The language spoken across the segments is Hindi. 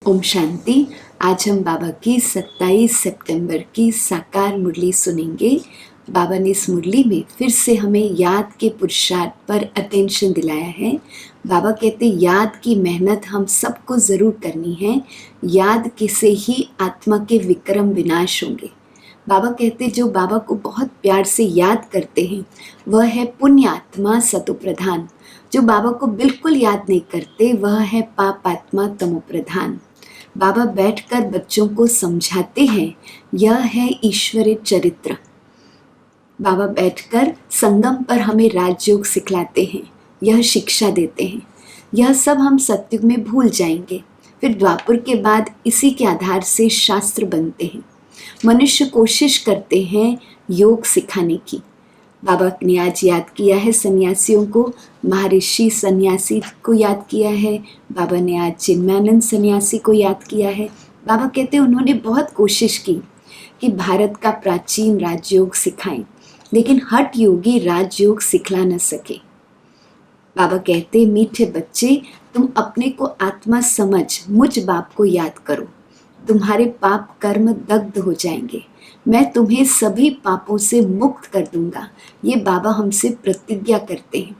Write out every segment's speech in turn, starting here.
ओम शांति। आज हम बाबा की 27 सितंबर की साकार मुरली सुनेंगे। बाबा ने इस मुरली में फिर से हमें याद के पुरुषार्थ पर अटेंशन दिलाया है। बाबा कहते याद की मेहनत हम सबको ज़रूर करनी है। याद से ही आत्मा के विक्रम विनाश होंगे। बाबा कहते जो बाबा को बहुत प्यार से याद करते हैं वह है पुण्य आत्मा सतो प्रधान। जो बाबा को बिल्कुल याद नहीं करते वह है पाप आत्मा तमो प्रधान। बाबा बैठकर बच्चों को समझाते हैं, यह है ईश्वरीय चरित्र। बाबा बैठकर संगम पर हमें राजयोग सिखलाते हैं, यह शिक्षा देते हैं। यह सब हम सत्युग में भूल जाएंगे। फिर द्वापर के बाद इसी के आधार से शास्त्र बनते हैं। मनुष्य कोशिश करते हैं योग सिखाने की। बाबा ने आज याद किया है सन्यासियों को, महर्षि सन्यासी को याद किया है। बाबा ने आज चिन्मयानंद सन्यासी को याद किया है। बाबा कहते हैं उन्होंने बहुत कोशिश की कि भारत का प्राचीन राजयोग सिखाएं, लेकिन हठ योगी राजयोग सिखला न सके। बाबा कहते मीठे बच्चे, तुम अपने को आत्मा समझ मुझ बाप को याद करो, तुम्हारे पाप कर्म दग्ध हो जाएंगे। मैं तुम्हें सभी पापों से मुक्त कर दूंगा। ये बाबा हमसे प्रतिज्ञा करते हैं।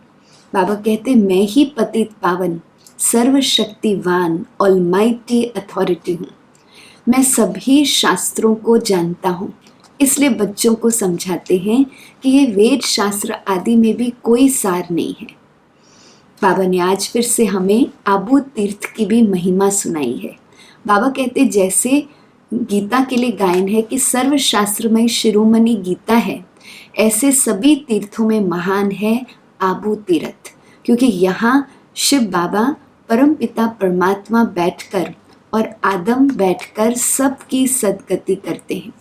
बाबा कहते मैं ही पतित पावन सर्वशक्तिवान ऑलमाइटी अथॉरिटी हूँ। मैं सभी शास्त्रों को जानता हूँ। इसलिए बच्चों को समझाते हैं कि ये वेद शास्त्र आदि में भी कोई सार नहीं है। बाबा ने आज फिर से हमें आबू तीर्थ की भी महिमा सुनाई है। बाबा कहते जैसे गीता के लिए गायन है कि सर्वशास्त्रमय शिरोमणि गीता है, ऐसे सभी तीर्थों में महान है आबू तीर्थ, क्योंकि यहाँ शिव बाबा परम पिता परमात्मा बैठकर और आदम बैठकर सबकी सदगति करते हैं।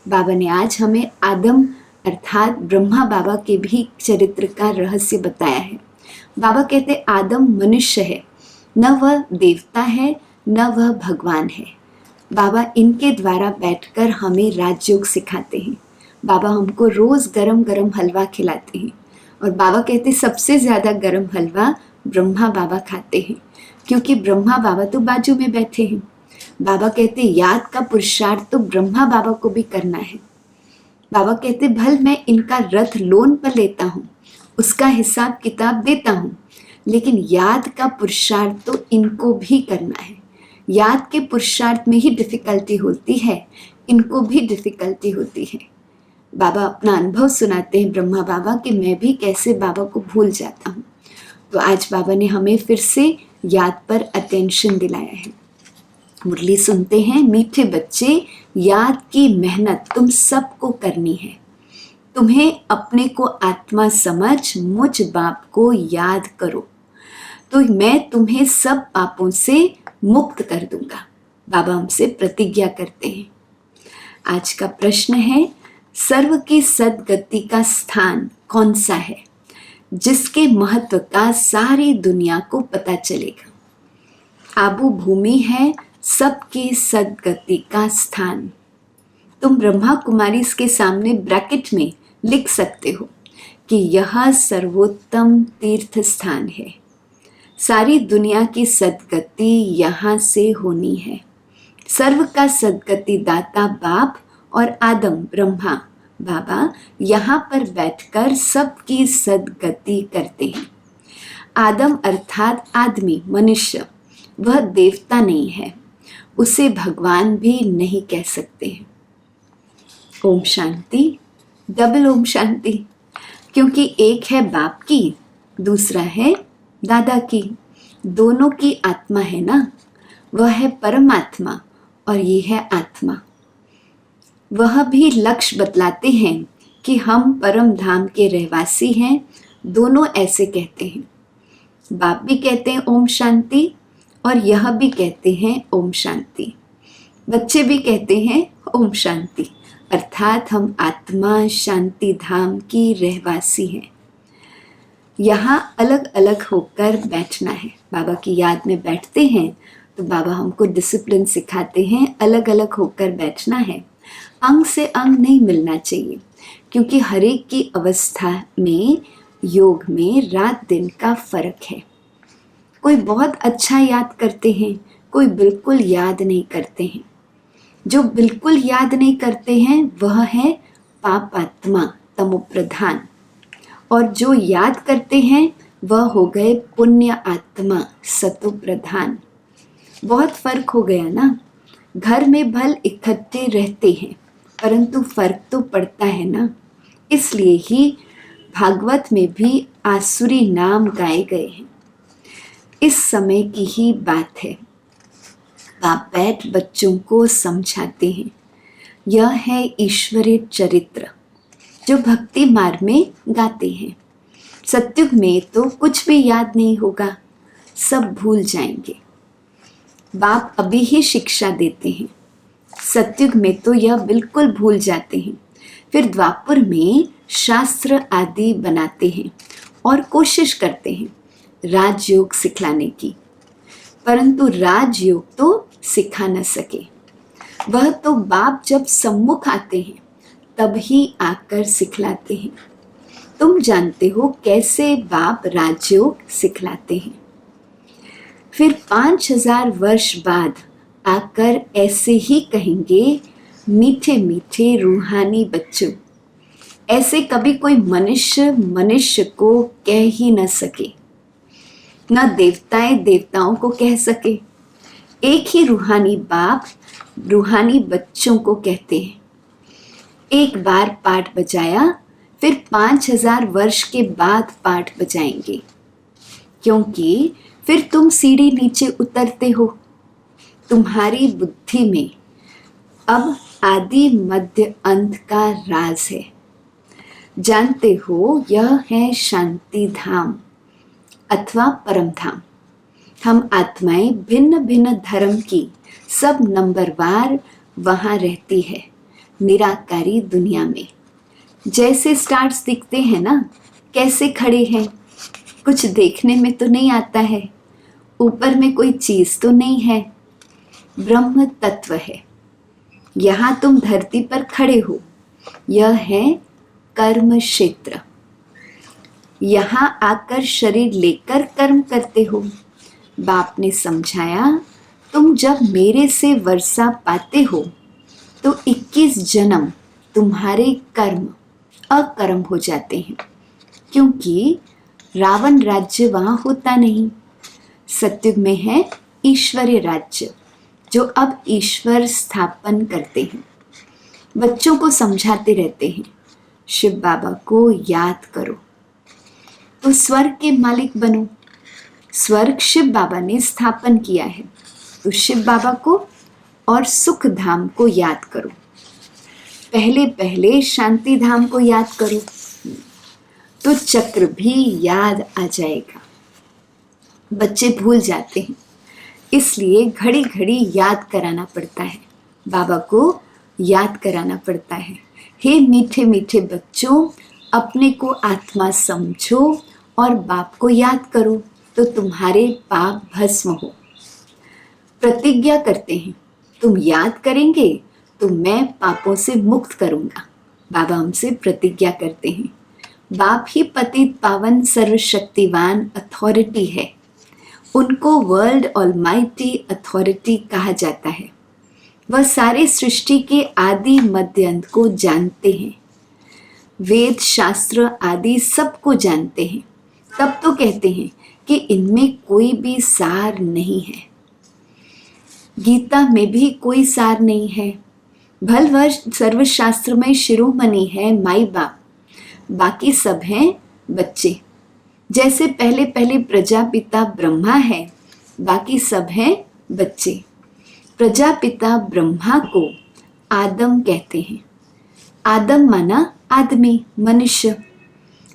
बाबा ने आज हमें आदम अर्थात ब्रह्मा बाबा के भी चरित्र का रहस्य बताया है। बाबा कहते आदम मनुष्य है, न वह देवता है न वह भगवान है। बाबा इनके द्वारा बैठकर हमें राजयोग सिखाते हैं। बाबा हमको रोज़ गरम गरम हलवा खिलाते हैं और बाबा कहते सबसे ज़्यादा गरम हलवा ब्रह्मा बाबा खाते हैं, क्योंकि ब्रह्मा बाबा तो बाजू में बैठे हैं। बाबा कहते याद का पुरुषार्थ तो ब्रह्मा बाबा को भी करना है। बाबा कहते भल मैं इनका रथ लोन पर लेता हूँ, उसका हिसाब किताब देता हूँ, लेकिन याद का पुरुषार्थ तो इनको भी करना है। याद के पुरुषार्थ में ही डिफ़िकल्टी होती है, इनको भी डिफ़िकल्टी होती है। बाबा अपना अनुभव सुनाते हैं ब्रह्मा बाबा कि मैं भी कैसे बाबा को भूल जाता हूँ। तो आज बाबा ने हमें फिर से याद पर अटेंशन दिलाया है। मुरली सुनते हैं। मीठे बच्चे, याद की मेहनत तुम सबको करनी है। तुम्हें अपने को आत्मा समझ मुझ बाप को याद करो, तो मैं तुम्हें सब पापों से मुक्त कर दूंगा। बाबा हमसे प्रतिज्ञा करते हैं। आज का प्रश्न है, सर्व की सदगति का स्थान कौन सा है जिसके महत्व का सारी दुनिया को पता चलेगा? आबू भूमि है सबकी सदगति का स्थान। तुम ब्रह्मा कुमारी इसके सामने ब्रैकेट में लिख सकते हो कि यह सर्वोत्तम तीर्थ स्थान है। सारी दुनिया की सदगति यहाँ से होनी है। सर्व का सदगति दाता बाप और आदम ब्रह्मा बाबा यहाँ पर बैठकर सबकी सदगति करते हैं। आदम अर्थात आदमी मनुष्य, वह देवता नहीं है, उसे भगवान भी नहीं कह सकते हैं। ओम शांति। डबल ओम शांति, क्योंकि एक है बाप की, दूसरा है दादा की। दोनों की आत्मा है ना, वह है परमात्मा और ये है आत्मा। वह भी लक्ष्य बतलाते हैं कि हम परम धाम के रहवासी हैं। दोनों ऐसे कहते हैं। बाप भी कहते हैं ओम शांति और यह भी कहते हैं ओम शांति। बच्चे भी कहते हैं ओम शांति, अर्थात हम आत्मा शांति धाम की रहवासी हैं। यहाँ अलग अलग होकर बैठना है। बाबा की याद में बैठते हैं तो बाबा हमको डिसिप्लिन सिखाते हैं, अलग अलग होकर बैठना है। अंग से अंग नहीं मिलना चाहिए, क्योंकि हर एक की अवस्था में योग में रात दिन का फर्क है। कोई बहुत अच्छा याद करते हैं, कोई बिल्कुल याद नहीं करते हैं। जो बिल्कुल याद नहीं करते हैं वह है पापात्मा, तमोप्रधान। और जो याद करते हैं वह हो गए पुण्य आत्मा, सतोप्रधान। बहुत फर्क हो गया ना। घर में भल इकट्ठे रहते हैं परंतु फर्क तो पड़ता है ना। इसलिए ही भागवत में भी आसुरी नाम गाए गए हैं। इस समय की ही बात है। बाप बैठ बच्चों को समझाते हैं। यह है ईश्वरीय चरित्र जो भक्ति मार्ग में गाते हैं। सत्युग में तो कुछ भी याद नहीं होगा, सब भूल जाएंगे। बाप अभी ही शिक्षा देते हैं। सत्युग में तो यह बिल्कुल भूल जाते हैं। फिर द्वापर में शास्त्र आदि बनाते हैं और कोशिश करते हैं राजयोग सिखलाने की, परंतु राजयोग तो सिखा न सके। वह तो बाप जब सम्मुख आते हैं तब ही आकर सिखलाते हैं। तुम जानते हो कैसे बाप राजयोग सिखलाते हैं। फिर 5000 वर्ष बाद आकर ऐसे ही कहेंगे, मीठे मीठे रूहानी बच्चों। ऐसे कभी कोई मनुष्य को कह ही न सके, न देवताएं देवताओं को कह सके। एक ही रूहानी बाप रूहानी बच्चों को कहते हैं। एक बार पाठ बजाया, फिर 5000 वर्ष के बाद पाठ बजाएंगे, क्योंकि फिर तुम सीढ़ी नीचे उतरते हो। तुम्हारी बुद्धि में अब आदि मध्य अंत का राज है। जानते हो यह है शांति धाम अथवा परम धाम। हम आत्माएं भिन्न भिन्न धर्म की सब नंबरवार वहाँ रहती है निराकारी दुनिया में। जैसे स्टार्स दिखते हैं ना, कैसे खड़े हैं, कुछ देखने में तो नहीं आता है, ऊपर में कोई चीज तो नहीं है, ब्रह्म तत्व है। यहाँ तुम धरती पर खड़े हो, यह है कर्म क्षेत्र। यहाँ आकर शरीर लेकर कर्म करते हो। बाप ने समझाया, तुम जब मेरे से वर्षा पाते हो तो 21 जन्म तुम्हारे कर्म अकर्म हो जाते हैं, क्योंकि रावण राज्य वहाँ होता नहीं। सत्युग में है ईश्वरीय राज्य, जो अब ईश्वर स्थापन करते हैं। बच्चों को समझाते रहते हैं, शिव बाबा को याद करो तो स्वर्ग के मालिक बनो। स्वर्ग शिव बाबा ने स्थापन किया है, तो शिव बाबा को और सुख धाम को याद करो। पहले पहले शांति धाम को याद करो तो चक्र भी याद आ जाएगा। बच्चे भूल जाते हैं, इसलिए घड़ी घड़ी याद कराना पड़ता है, बाबा को याद कराना पड़ता है। हे मीठे मीठे बच्चों, अपने को आत्मा समझो और बाप को याद करो तो तुम्हारे पाप भस्म हो। प्रतिज्ञा करते हैं, तुम याद करेंगे तो मैं पापों से मुक्त करूंगा। बाबा हमसे प्रतिज्ञा करते हैं। बाप ही पतित पावन सर्वशक्तिवान अथॉरिटी है। उनको वर्ल्ड ऑलमाइटी अथॉरिटी कहा जाता है। वह सारे सृष्टि के आदि मध्य अंत को जानते हैं। वेद शास्त्र आदि सबको जानते हैं, तब तो कहते हैं कि इनमें कोई भी सार नहीं है। गीता में भी कोई सार नहीं है। भल वह सर्वशास्त्र में शिरोमणि है माई बाप, बाकी सब हैं बच्चे। जैसे पहले पहले प्रजापिता ब्रह्मा है, बाकी सब हैं बच्चे। प्रजापिता ब्रह्मा को आदम कहते हैं। आदम माना आदमी, मनुष्य।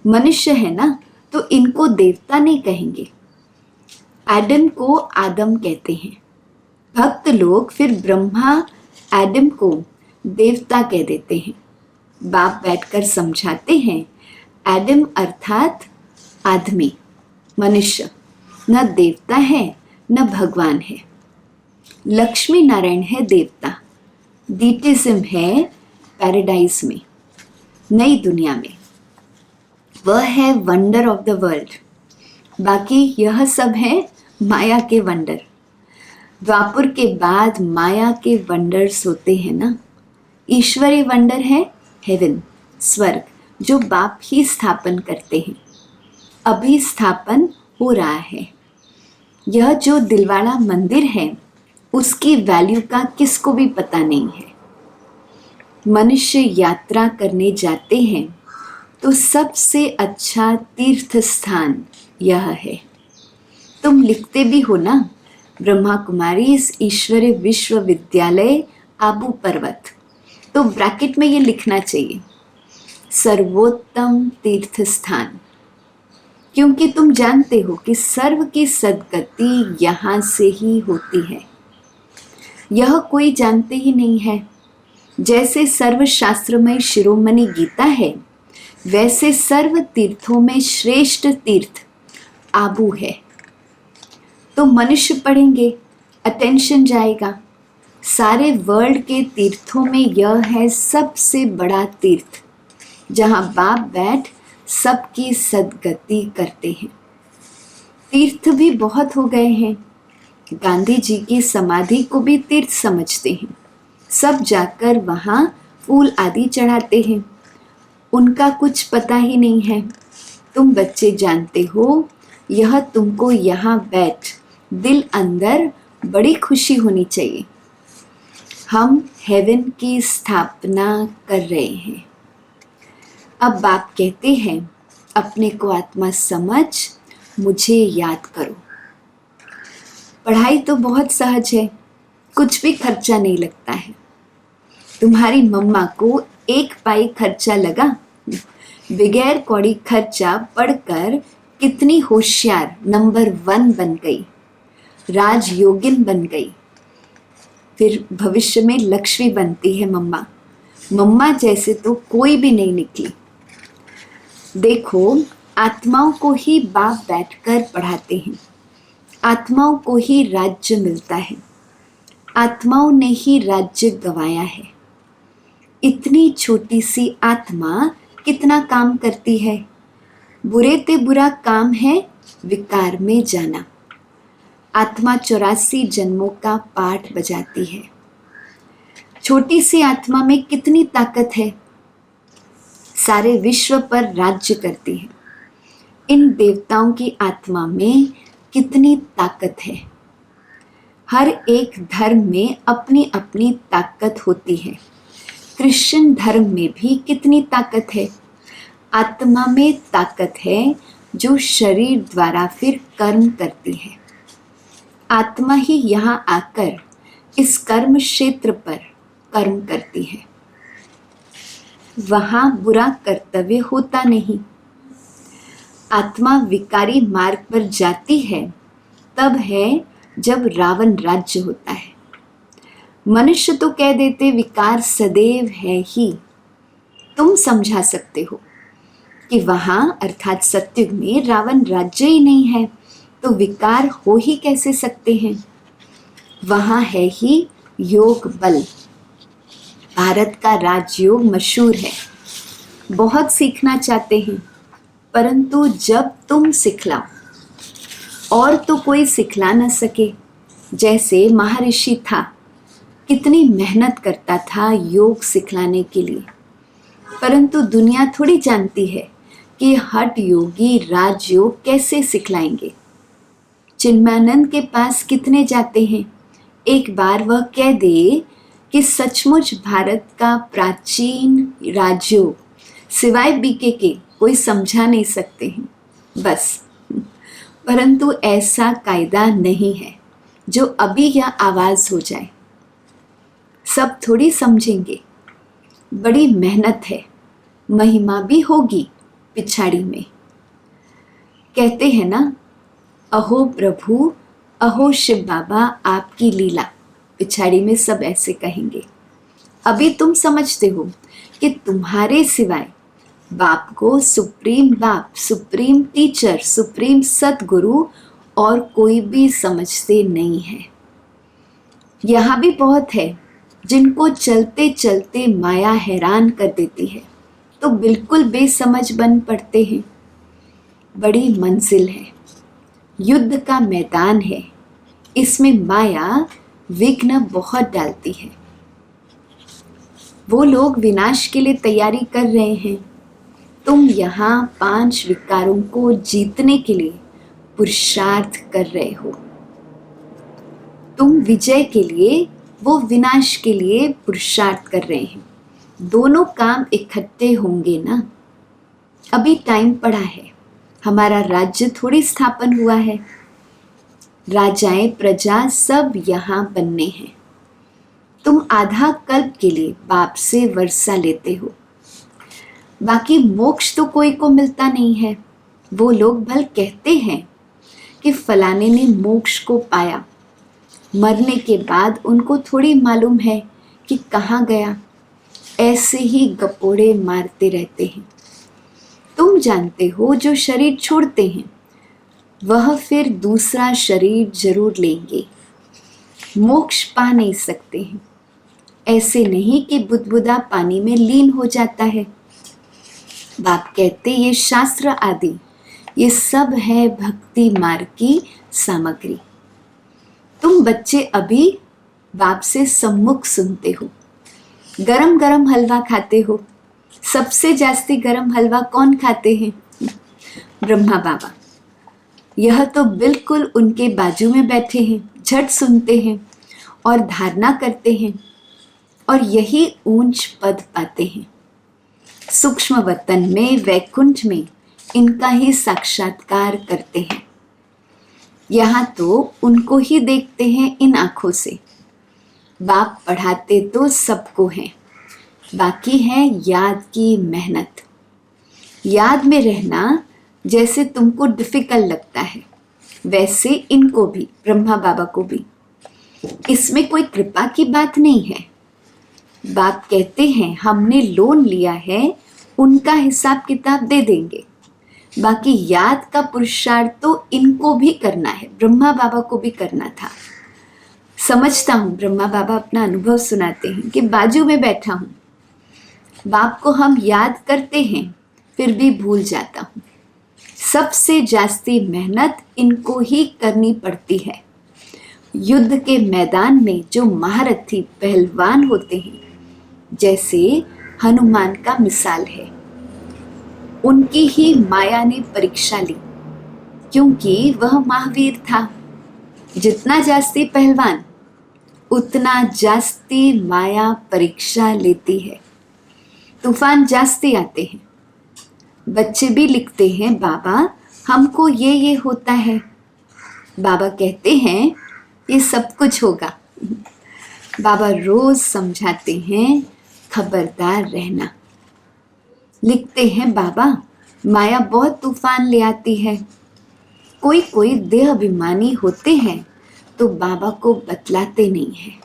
मनुष्य है ना, तो इनको देवता नहीं कहेंगे। एडम को आदम कहते हैं। भक्त लोग फिर ब्रह्मा एडम को देवता कह देते हैं। बाप बैठकर समझाते हैं, एडम अर्थात आदमी, मनुष्य न देवता है न भगवान है। लक्ष्मी नारायण है देवता। डीटिज्म है पैराडाइज में, नई दुनिया में। वह है वंडर ऑफ द वर्ल्ड। बाकी यह सब है माया के वंडर। द्वापर के बाद माया के वंडर्स होते हैं ना। ईश्वरीय वंडर है हेवन, स्वर्ग, जो बाप ही स्थापन करते हैं। अभी स्थापन हो रहा है। यह जो दिलवाड़ा मंदिर है उसकी वैल्यू का किसको भी पता नहीं है। मनुष्य यात्रा करने जाते हैं तो सबसे अच्छा तीर्थ स्थान यह है। तुम लिखते भी हो ना, ब्रह्मा कुमारी ईश्वरीय विश्वविद्यालय आबू पर्वत, तो ब्रैकेट में ये लिखना चाहिए सर्वोत्तम तीर्थ स्थान, क्योंकि तुम जानते हो कि सर्व की सद्गति यहाँ से ही होती है। यह कोई जानते ही नहीं है। जैसे सर्वशास्त्रमय शिरोमणि गीता है, वैसे सर्व तीर्थों में श्रेष्ठ तीर्थ आबू है। तो मनुष्य पढ़ेंगे, अटेंशन जाएगा। सारे वर्ल्ड के तीर्थों में यह है सबसे बड़ा तीर्थ, जहाँ बाप बैठ सबकी सद्गति करते हैं। तीर्थ भी बहुत हो गए हैं। गांधी जी की समाधि को भी तीर्थ समझते हैं। सब जाकर वहाँ फूल आदि चढ़ाते हैं। उनका कुछ पता ही नहीं है। तुम बच्चे जानते हो, यह तुमको यहाँ बैठ दिल अंदर बड़ी खुशी होनी चाहिए। हम हेवन की स्थापना कर रहे हैं। अब बाप कहते हैं, अपने को आत्मा समझ मुझे याद करो। पढ़ाई तो बहुत सहज है, कुछ भी खर्चा नहीं लगता है। तुम्हारी मम्मा को 1 पाई खर्चा लगा, बगैर कौड़ी खर्चा पढ़कर कितनी होशियार नंबर 1 बन गई, राजयोगिन बन गई। फिर भविष्य में लक्ष्मी बनती है मम्मा। मम्मा जैसे तो कोई भी नहीं निकली। देखो, आत्माओं को ही बाप बैठकर पढ़ाते हैं। आत्माओं को ही राज्य मिलता है। आत्माओं ने ही राज्य गंवाया है। इतनी छोटी सी आत्मा कितना काम करती है। बुरे ते बुरा काम है विकार में जाना। आत्मा 84 जन्मों का पाठ बजाती है। छोटी सी आत्मा में कितनी ताकत है। सारे विश्व पर राज्य करती है। इन देवताओं की आत्मा में कितनी ताकत है। हर एक धर्म में अपनी अपनी ताकत होती है। क्रिश्चियन धर्म में भी कितनी ताकत है। आत्मा में ताकत है जो शरीर द्वारा फिर कर्म करती है। आत्मा ही यहाँ आकर इस कर्म क्षेत्र पर कर्म करती है। वहाँ बुरा कर्तव्य होता नहीं। आत्मा विकारी मार्ग पर जाती है तब है जब रावण राज्य होता है। मनुष्य तो कह देते विकार सदैव है ही। तुम समझा सकते हो कि वहाँ अर्थात सत्युग में रावण राज्य ही नहीं है, तो विकार हो ही कैसे सकते हैं। वहाँ है ही योग बल। भारत का राजयोग मशहूर है। बहुत सीखना चाहते हैं, परंतु जब तुम सिखलाओ और तो कोई सिखला न सके। जैसे महर्षि था, कितनी मेहनत करता था योग सिखलाने के लिए, परंतु दुनिया थोड़ी जानती है कि हठ योगी राजयोग कैसे सिखलाएंगे। चिन्मयानंद के पास कितने जाते हैं। एक बार वह कह दे कि सचमुच भारत का प्राचीन राजयोग सिवाय बीके के कोई समझा नहीं सकते हैं, बस। परंतु ऐसा कायदा नहीं है जो अभी यह आवाज़ हो जाए। सब थोड़ी समझेंगे। बड़ी मेहनत है, महिमा भी होगी पिछाड़ी में। कहते हैं ना, अहो प्रभु, अहो शिव बाबा आपकी लीला। पिछाड़ी में सब ऐसे कहेंगे। अभी तुम समझते हो कि तुम्हारे सिवाय बाप को सुप्रीम बाप, सुप्रीम टीचर, सुप्रीम सतगुरु और कोई भी समझते नहीं है। यहाँ भी बहुत है जिनको चलते चलते माया हैरान कर देती है, तो बिल्कुल बेसमझ बन पड़ते हैं। बड़ी मंजिल है, युद्ध का मैदान है। इसमें माया विघ्न बहुत डालती है। वो लोग विनाश के लिए तैयारी कर रहे हैं, तुम यहाँ 5 विकारों को जीतने के लिए पुरुषार्थ कर रहे हो। तुम विजय के लिए, वो विनाश के लिए पुरुषार्थ कर रहे हैं। दोनों काम इकट्ठे होंगे ना। अभी टाइम पड़ा है, हमारा राज्य थोड़ी स्थापन हुआ है। राजाएं प्रजा सब यहाँ बनने हैं। तुम आधा कल्प के लिए बाप से वर्षा लेते हो, बाकी मोक्ष तो कोई को मिलता नहीं है। वो लोग भल कहते हैं कि फलाने ने मोक्ष को पाया, मरने के बाद उनको थोड़ी मालूम है कि कहाँ गया। ऐसे ही गपोड़े मारते रहते हैं। तुम जानते हो जो शरीर छोड़ते हैं वह फिर दूसरा शरीर जरूर लेंगे, मोक्ष पा नहीं सकते हैं। ऐसे नहीं कि बुदबुदा पानी में लीन हो जाता है। बाप कहते ये शास्त्र आदि ये सब है भक्ति मार्ग की सामग्री। तुम बच्चे अभी बाप से सम्मुख सुनते हो, गरम गरम हलवा खाते हो। सबसे जास्ती गरम हलवा कौन खाते हैं? ब्रह्मा बाबा। यह तो बिल्कुल उनके बाजू में बैठे हैं, झट सुनते हैं और धारणा करते हैं और यही ऊंच पद पाते हैं। सूक्ष्म वतन में, वैकुंठ में इनका ही साक्षात्कार करते हैं। यहाँ तो उनको ही देखते हैं इन आँखों से। बाप पढ़ाते तो सबको हैं, बाकी है याद की मेहनत। याद में रहना जैसे तुमको डिफिकल्ट लगता है वैसे इनको भी, ब्रह्मा बाबा को भी। इसमें कोई कृपा की बात नहीं है। बाप कहते हैं हमने लोन लिया है, उनका हिसाब किताब दे देंगे। बाकी याद का पुरुषार्थ तो इनको भी करना है, ब्रह्मा बाबा को भी करना था। समझता हूँ ब्रह्मा बाबा अपना अनुभव सुनाते हैं कि बाजू में बैठा हूँ, बाप को हम याद करते हैं फिर भी भूल जाता हूँ। सबसे जास्ती मेहनत इनको ही करनी पड़ती है। युद्ध के मैदान में जो महारथी पहलवान होते हैं, जैसे हनुमान का मिसाल है, उनकी ही माया ने परीक्षा ली, क्योंकि वह महावीर था। जितना जास्ती पहलवान उतना जास्ती माया परीक्षा लेती है। तूफान जास्ती आते हैं। बच्चे भी लिखते हैं बाबा हमको ये होता है। बाबा कहते हैं ये सब कुछ होगा। बाबा रोज समझाते हैं खबरदार रहना। लिखते हैं बाबा माया बहुत तूफान ले आती है। कोई कोई देह अभिमानी होते हैं तो बाबा को बतलाते नहीं हैं।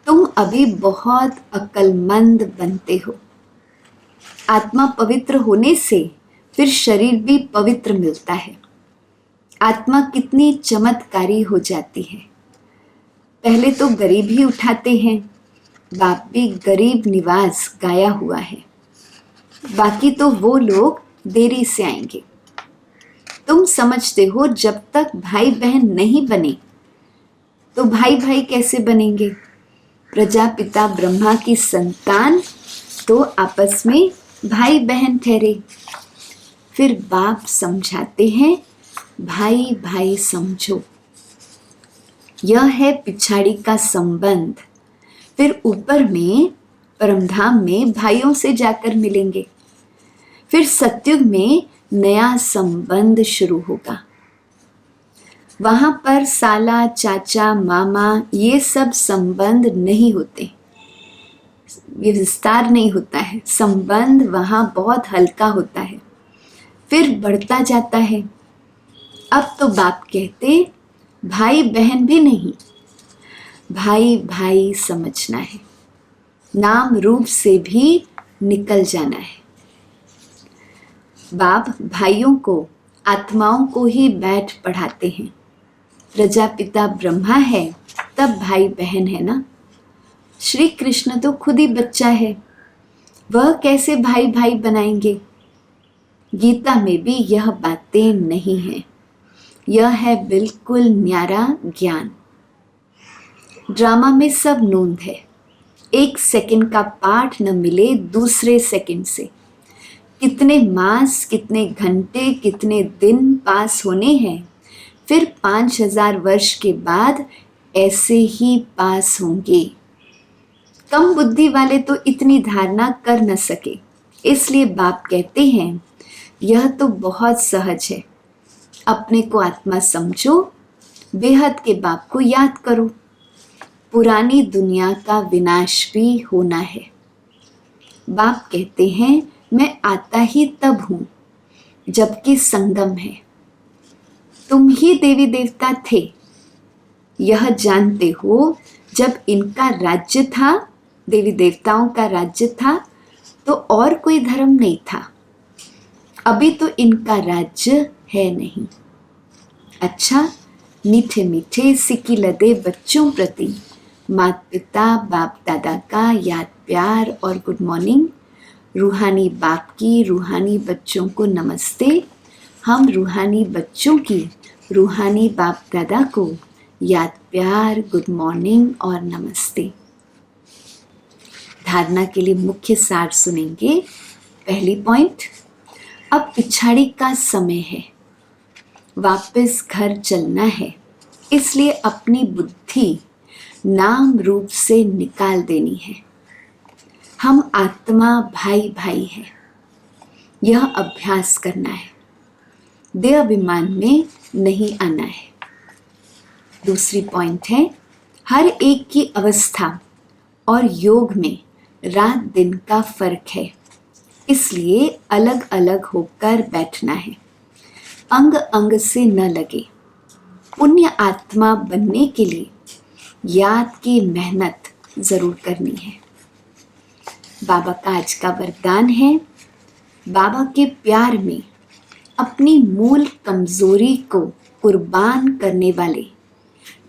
तुम अभी बहुत अक्लमंद बनते हो। आत्मा पवित्र होने से फिर शरीर भी पवित्र मिलता है। आत्मा कितनी चमत्कारी हो जाती है। पहले तो गरीब ही उठाते हैं। बाप भी गरीब निवास गाया हुआ है। बाकी तो वो लोग देरी से आएंगे। तुम समझते हो जब तक भाई बहन नहीं बने तो भाई भाई कैसे बनेंगे? प्रजापिता ब्रह्मा की संतान तो आपस में भाई बहन ठहरे। फिर बाप समझाते हैं भाई भाई समझो। यह है पिछाड़ी का संबंध। फिर ऊपर में परमधाम में भाइयों से जाकर मिलेंगे। फिर सतयुग में नया संबंध शुरू होगा। वहां पर साला चाचा मामा ये सब संबंध नहीं होते, ये विस्तार नहीं होता है। संबंध वहां बहुत हल्का होता है, फिर बढ़ता जाता है। अब तो बाप कहते भाई बहन भी नहीं, भाई भाई समझना है। नाम रूप से भी निकल जाना है। बाप भाइयों को, आत्माओं को ही बैठ पढ़ाते हैं। प्रजापिता ब्रह्मा है तब भाई बहन है ना। श्री कृष्ण तो खुद ही बच्चा है, वह कैसे भाई भाई बनाएंगे? गीता में भी यह बातें नहीं हैं। यह है बिल्कुल न्यारा ज्ञान। ड्रामा में सब नोंद है। 1 सेकंड का पाठ न मिले दूसरे सेकंड से। कितने मास, कितने घंटे, कितने दिन पास होने हैं, फिर 5000 वर्ष के बाद ऐसे ही पास होंगे। कम बुद्धि वाले तो इतनी धारणा कर न सके, इसलिए बाप कहते हैं यह तो बहुत सहज है। अपने को आत्मा समझो, बेहद के बाप को याद करो। पुरानी दुनिया का विनाश भी होना है। बाप कहते हैं मैं आता ही तब हूँ जबकि संगम है। तुम ही देवी देवता थे, यह जानते हो। जब इनका राज्य था, देवी देवताओं का राज्य था, तो और कोई धर्म नहीं था। अभी तो इनका राज्य है नहीं। अच्छा, मीठे मीठे सिक्की लदे बच्चों प्रति माता पिता बाप दादा का याद प्यार और गुड मॉर्निंग। रूहानी बाप की रूहानी बच्चों को नमस्ते। हम रूहानी बच्चों की रूहानी बाप दादा को याद प्यार गुड मॉर्निंग और नमस्ते। धारणा के लिए मुख्य सार सुनेंगे। पहली पॉइंट, अब पिछाड़ी का समय है, वापस घर चलना है, इसलिए अपनी बुद्धि नाम रूप से निकाल देनी है। हम आत्मा भाई भाई है, यह अभ्यास करना है। देह अभिमान में नहीं आना है। दूसरी पॉइंट है, हर एक की अवस्था और योग में रात दिन का फर्क है, इसलिए अलग अलग होकर बैठना है। अंग अंग से न लगे। पुण्य आत्मा बनने के लिए याद की मेहनत जरूर करनी है। बाबा का आज का वरदान है, बाबा के प्यार में अपनी मूल कमजोरी को कुर्बान करने वाले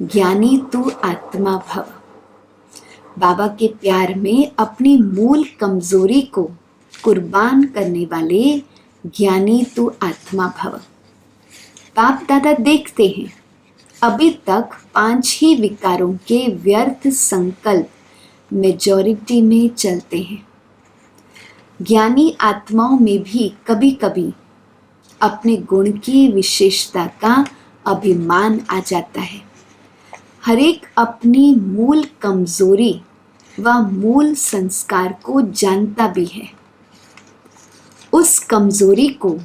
ज्ञानी तू आत्मा भव। बाबा के प्यार में अपनी मूल कमजोरी को कुर्बान करने वाले ज्ञानी तू आत्मा भव। बाप दादा देखते हैं अभी तक 5 ही विकारों के व्यर्थ संकल्प मेजॉरिटी में चलते हैं। ज्ञानी आत्माओं में भी कभी कभी अपने गुण की विशेषता का अभिमान आ जाता है। हर एक अपनी मूल कमजोरी व मूल संस्कार को जानता भी है। उस कमजोरी को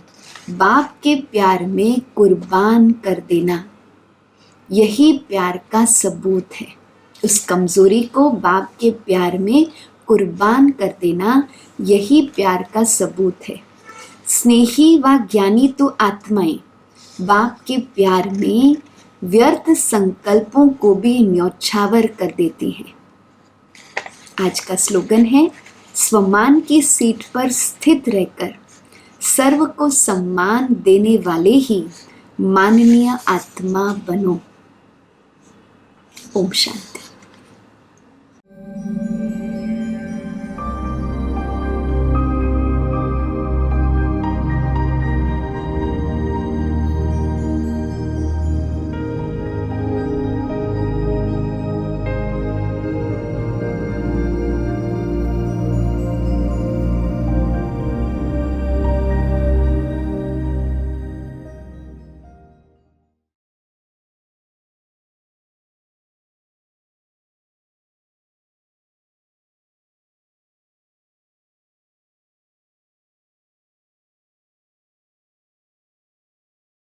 बाप के प्यार में कुर्बान कर देना, यही प्यार का सबूत है। उस कमजोरी को बाप के प्यार में कुर्बान कर देना, यही प्यार का सबूत है। स्नेही व ज्ञानी तो आत्माएं बाप के प्यार में व्यर्थ संकल्पों को भी न्यौछावर कर देती हैं। आज का स्लोगन है, स्वमान की सीट पर स्थित रहकर सर्व को सम्मान देने वाले ही माननीय आत्मा बनो। ओम शांति।